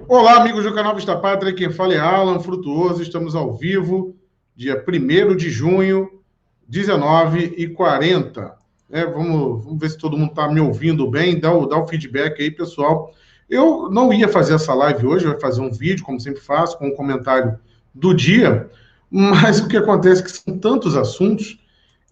Olá, amigos do canal Vista Pátria, quem fala é Alan Frutuoso, estamos ao vivo, dia 1º de junho, 19h40. Vamos ver se todo mundo está me ouvindo bem, dá o feedback aí, pessoal. Eu não ia fazer essa live hoje, eu ia fazer um vídeo, como sempre faço, com um comentário do dia, mas o que acontece é que são tantos assuntos,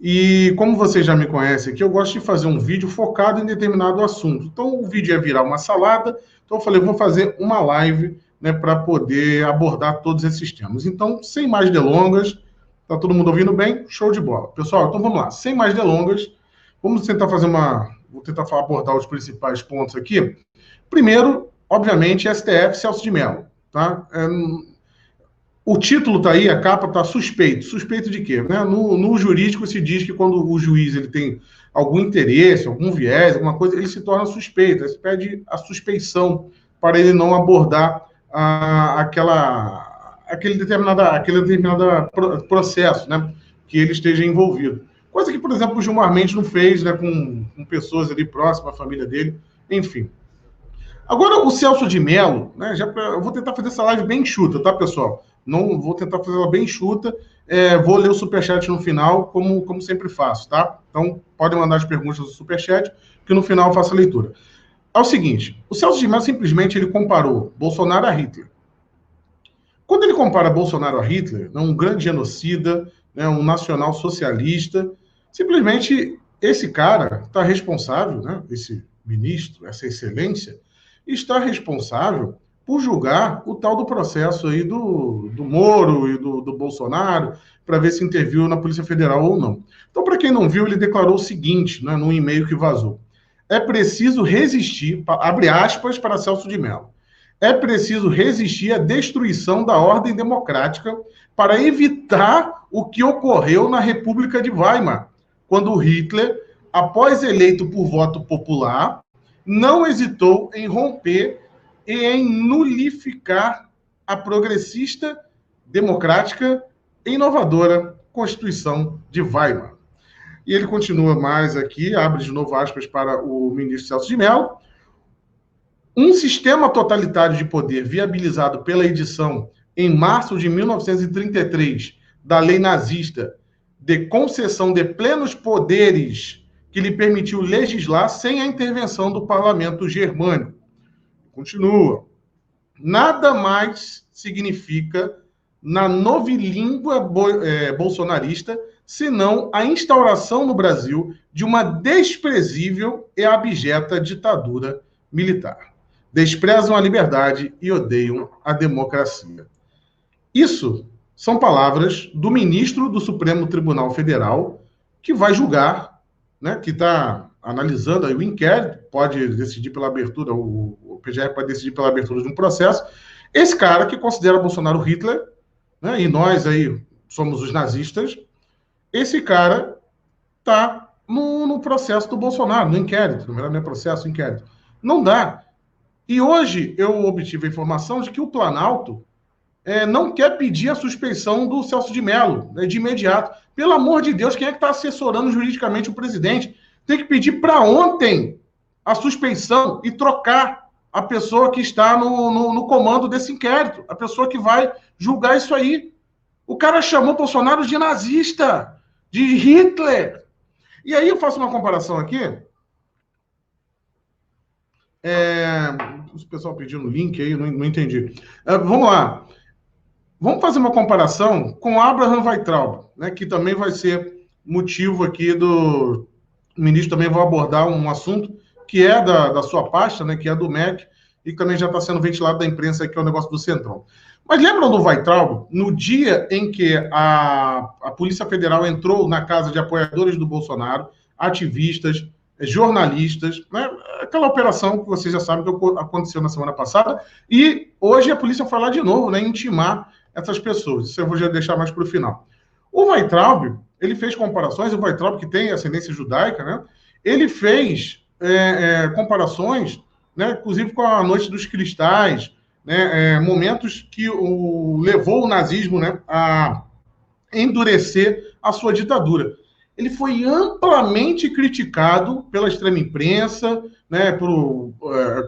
e como vocês já me conhecem aqui, eu gosto de fazer um vídeo focado em determinado assunto. Então, o vídeo ia virar uma salada, então eu falei, vou fazer uma live, né, para poder abordar todos esses temas. Então, sem mais delongas, tá todo mundo ouvindo bem? Show de bola. Pessoal, então vamos lá. Sem mais delongas, vamos tentar vou tentar abordar os principais pontos aqui. Primeiro, obviamente, STF Celso de Mello, tá? O título está aí, a capa está suspeito. Suspeito de quê? Né? No jurídico se diz que quando o juiz ele tem algum interesse, algum viés, alguma coisa, ele se torna suspeito. Aí se pede a suspeição para ele não abordar aquele determinado processo, né, que ele esteja envolvido. Coisa que, por exemplo, o Gilmar Mendes não fez, né, com pessoas ali próximas à família dele, enfim. Agora, o Celso de Mello, né, eu vou tentar fazer essa live bem enxuta, tá, pessoal? Não vou tentar fazer ela bem enxuta, vou ler o superchat no final, como sempre faço, tá? Então, podem mandar as perguntas do superchat, que no final eu faço a leitura. É o seguinte, o Celso de Mello simplesmente ele comparou Bolsonaro a Hitler. Quando ele compara Bolsonaro a Hitler, né, um grande genocida, né, um nacional socialista, simplesmente esse cara está responsável, né, esse ministro, essa excelência, está responsável por julgar o tal do processo aí do Moro e do Bolsonaro, para ver se interviu na Polícia Federal ou não. Então, para quem não viu, ele declarou o seguinte, né, num e-mail que vazou. É preciso resistir, abre aspas para Celso de Mello, é preciso resistir à destruição da ordem democrática para evitar o que ocorreu na República de Weimar, quando Hitler, após eleito por voto popular, não hesitou em romper e em nulificar a progressista, democrática e inovadora Constituição de Weimar. E ele continua mais aqui, abre de novo aspas para o ministro Celso de Mello. Um sistema totalitário de poder viabilizado pela edição, em março de 1933, da lei nazista de concessão de plenos poderes que lhe permitiu legislar sem a intervenção do parlamento germânico. Continua. Nada mais significa, na novilíngua bolsonarista, senão a instauração no Brasil de uma desprezível e abjeta ditadura militar. Desprezam a liberdade e odeiam a democracia. Isso são palavras do ministro do Supremo Tribunal Federal, que vai julgar, né, que está analisando aí o inquérito, pode decidir pela abertura, o PGR pode decidir pela abertura de um processo. Esse cara que considera Bolsonaro Hitler, né, e nós aí somos os nazistas, esse cara está no processo do Bolsonaro, no inquérito, não é processo, inquérito. Não dá. E hoje eu obtive a informação de que o Planalto não quer pedir a suspeição do Celso de Mello, né, de imediato. Pelo amor de Deus, quem é que está assessorando juridicamente o presidente? Tem que pedir para ontem a suspeição e trocar a pessoa que está no comando desse inquérito, a pessoa que vai julgar isso aí. O cara chamou Bolsonaro de nazista, de Hitler. E aí eu faço uma comparação aqui. O pessoal pedindo link aí, não entendi. Vamos lá. Vamos fazer uma comparação com Abraham Weintraub, né, que também vai ser motivo aqui do... O ministro também vai abordar um assunto que é da sua pasta, né, que é do MEC, e que também já está sendo ventilado da imprensa, que é o negócio do Centrão. Mas lembram do Weintraub? No dia em que a Polícia Federal entrou na casa de apoiadores do Bolsonaro, ativistas, jornalistas, né? Aquela operação que vocês já sabem que aconteceu na semana passada, e hoje a polícia foi lá de novo, né, intimar essas pessoas. Isso eu vou deixar mais para o final. O Weintraub, ele fez comparações, o Weintraub que tem ascendência judaica, né, ele fez comparações, né, inclusive com a Noite dos Cristais, né, momentos que levou o nazismo, né, a endurecer a sua ditadura. Ele foi amplamente criticado pela extrema imprensa, né, por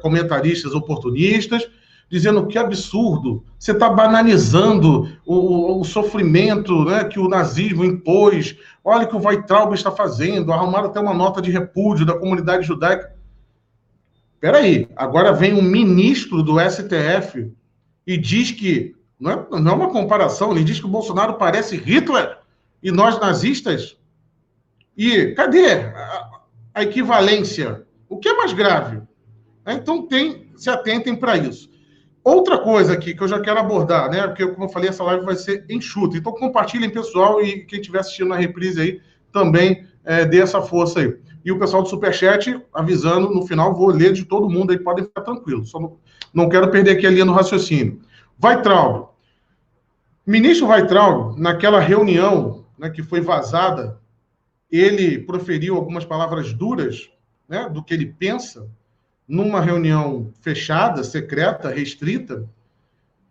comentaristas oportunistas, dizendo que absurdo, você está banalizando o sofrimento, né, que o nazismo impôs, olha o que o Weintraub está fazendo, arrumaram até uma nota de repúdio da comunidade judaica. Espera aí, agora vem um ministro do STF e diz que, não é uma comparação, ele diz que o Bolsonaro parece Hitler e nós nazistas. E cadê a equivalência? O que é mais grave? Então, se atentem para isso. Outra coisa aqui que eu já quero abordar, né? Porque, como eu falei, essa live vai ser enxuta. Então, compartilhem, pessoal, e quem estiver assistindo na reprise aí, também dê essa força aí. E o pessoal do Superchat, avisando, no final, vou ler de todo mundo aí, podem ficar tranquilos. Só não quero perder aqui a linha do raciocínio. Weintraub. Ministro Weintraub, naquela reunião, né, que foi vazada, ele proferiu algumas palavras duras, né, do que ele pensa, numa reunião fechada, secreta, restrita,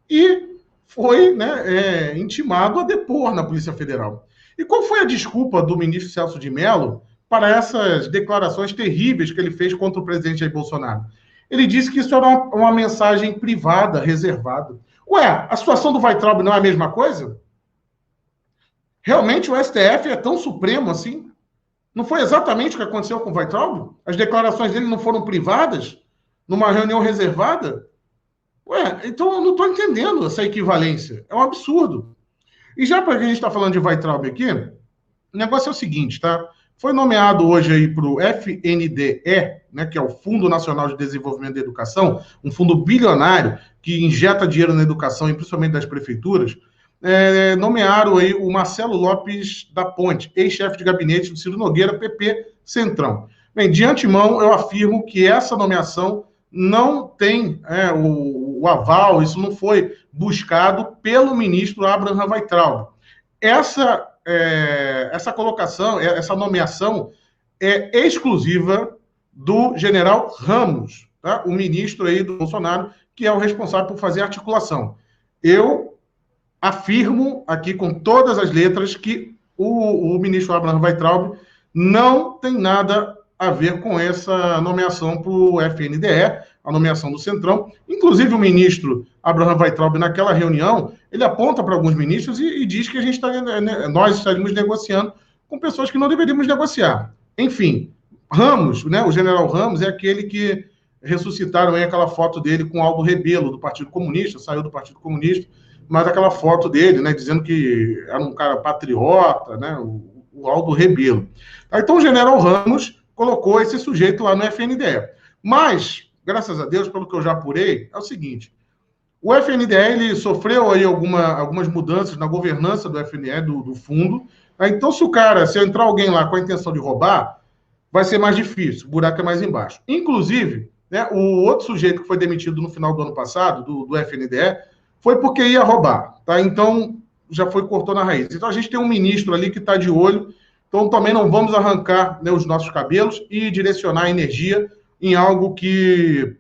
e foi, né, intimado a depor na Polícia Federal. E qual foi a desculpa do ministro Celso de Mello para essas declarações terríveis que ele fez contra o presidente Jair Bolsonaro? Ele disse que isso era uma mensagem privada, reservada. Ué, a situação do Weintraub não é a mesma coisa? Realmente o STF é tão supremo assim? Não foi exatamente o que aconteceu com o Weintraub? As declarações dele não foram privadas? Numa reunião reservada? Ué, então eu não estou entendendo essa equivalência. É um absurdo. E já para que a gente está falando de Weintraub aqui, o negócio é o seguinte, tá? Foi nomeado hoje aí para o FNDE, né, que é o Fundo Nacional de Desenvolvimento da Educação, um fundo bilionário que injeta dinheiro na educação, e principalmente das prefeituras. Nomearam aí o Marcelo Lopes da Ponte, ex-chefe de gabinete do Ciro Nogueira, PP Centrão. Bem, de antemão, eu afirmo que essa nomeação não tem o aval, isso não foi buscado pelo ministro Abraham Weintraub. Essa colocação, essa nomeação é exclusiva do general Ramos, tá? O ministro aí do Bolsonaro, que é o responsável por fazer a articulação. Eu afirmo aqui com todas as letras que o ministro Abraham Weintraub não tem nada a ver com essa nomeação para o FNDE, a nomeação do Centrão. Inclusive, o ministro Abraham Weintraub, naquela reunião, ele aponta para alguns ministros e diz que nós estaríamos negociando com pessoas que não deveríamos negociar. Enfim, Ramos, né, o general Ramos, é aquele que ressuscitaram aí aquela foto dele com Aldo Rebelo, do Partido Comunista, saiu do Partido Comunista, mas aquela foto dele, né, dizendo que era um cara patriota, né, o Aldo Rebelo. Então, o general Ramos colocou esse sujeito lá no FNDE. Mas, graças a Deus, pelo que eu já apurei, é o seguinte, o FNDE ele sofreu aí algumas mudanças na governança do FNDE, do fundo. Então, se entrar alguém lá com a intenção de roubar, vai ser mais difícil, o buraco é mais embaixo. Inclusive, né, o outro sujeito que foi demitido no final do ano passado, do FNDE, foi porque ia roubar, tá? Então, já cortou na raiz. Então, a gente tem um ministro ali que está de olho, então também não vamos arrancar, né, os nossos cabelos e direcionar a energia em algo que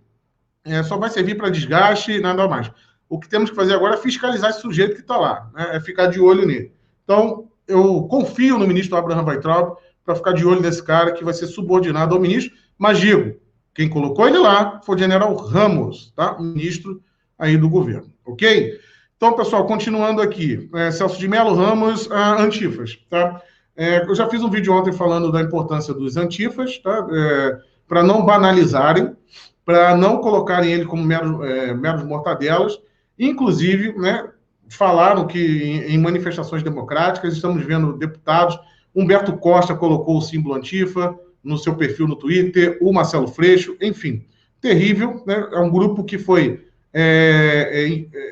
só vai servir para desgaste e nada mais. O que temos que fazer agora é fiscalizar esse sujeito que está lá, né? É ficar de olho nele. Então, eu confio no ministro Abraham Weintraub para ficar de olho nesse cara que vai ser subordinado ao ministro, mas digo, quem colocou ele lá foi o general Ramos, tá? Ministro aí do governo, ok? Então, pessoal, continuando aqui, Celso de Mello, Ramos, antifas, tá? Eu já fiz um vídeo ontem falando da importância dos antifas, tá? Para não banalizarem, para não colocarem ele como meros mortadelas, inclusive, né, falaram que em manifestações democráticas estamos vendo deputados, Humberto Costa colocou o símbolo antifa no seu perfil no Twitter, o Marcelo Freixo, enfim, terrível, né? É um grupo que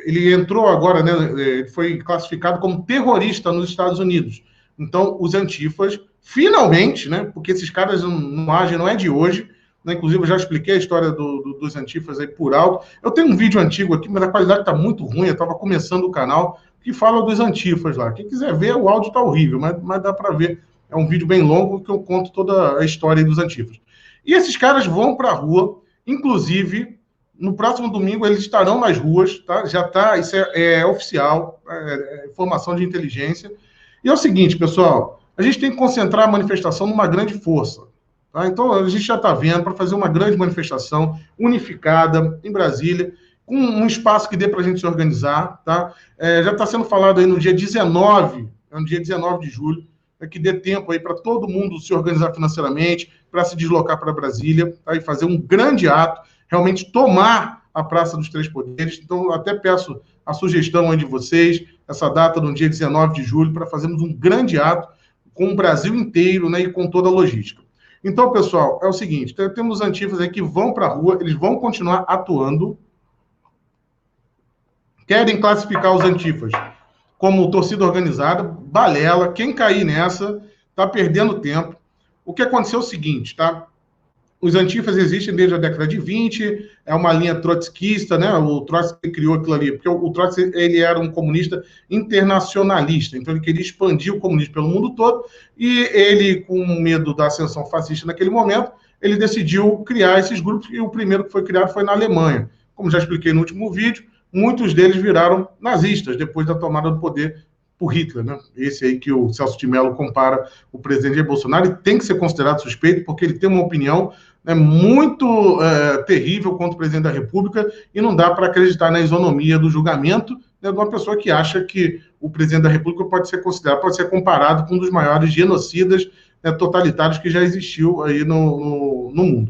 ele entrou agora, né, foi classificado como terrorista nos Estados Unidos. Então, os antifas, finalmente, né, porque esses caras não agem, não é de hoje, né, inclusive eu já expliquei a história dos antifas aí por alto. Eu tenho um vídeo antigo aqui, mas a qualidade está muito ruim, eu estava começando o canal, que fala dos antifas lá. Quem quiser ver, o áudio está horrível, mas dá para ver. É um vídeo bem longo que eu conto toda a história dos antifas. E esses caras vão para a rua, inclusive, no próximo domingo eles estarão nas ruas, tá? Já está, isso é oficial, informação de inteligência. E é o seguinte, pessoal, a gente tem que concentrar a manifestação numa grande força. Tá? Então, a gente já está vendo para fazer uma grande manifestação unificada em Brasília. com um espaço que dê para a gente se organizar, tá? Já está sendo falado aí no dia 19, no dia 19 de julho, que dê tempo aí para todo mundo se organizar financeiramente, para se deslocar para Brasília, tá? E fazer um grande ato, realmente tomar a Praça dos Três Poderes. Então, até peço a sugestão aí de vocês, essa data no dia 19 de julho, para fazermos um grande ato com o Brasil inteiro, né, e com toda a logística. Então, pessoal, é o seguinte, temos antifas aí que vão para a rua, eles vão continuar atuando, querem classificar os antifas como torcida organizada, balela, quem cair nessa está perdendo tempo. O que aconteceu é o seguinte, tá? Os antifas existem desde a década de 20, é uma linha trotskista, né? O Trotsky criou aquilo ali, porque o Trotsky ele era um comunista internacionalista, então ele queria expandir o comunismo pelo mundo todo, e ele, com medo da ascensão fascista naquele momento, ele decidiu criar esses grupos, e o primeiro que foi criado foi na Alemanha. Como já expliquei no último vídeo, muitos deles viraram nazistas depois da tomada do poder por Hitler, né? Esse aí que o Celso de Mello compara o presidente Jair Bolsonaro, e tem que ser considerado suspeito, porque ele tem uma opinião muito terrível contra o presidente da República, e não dá para acreditar na isonomia do julgamento, né, de uma pessoa que acha que o presidente da República pode ser considerado, pode ser comparado com um dos maiores genocidas, né, totalitários que já existiu aí no mundo.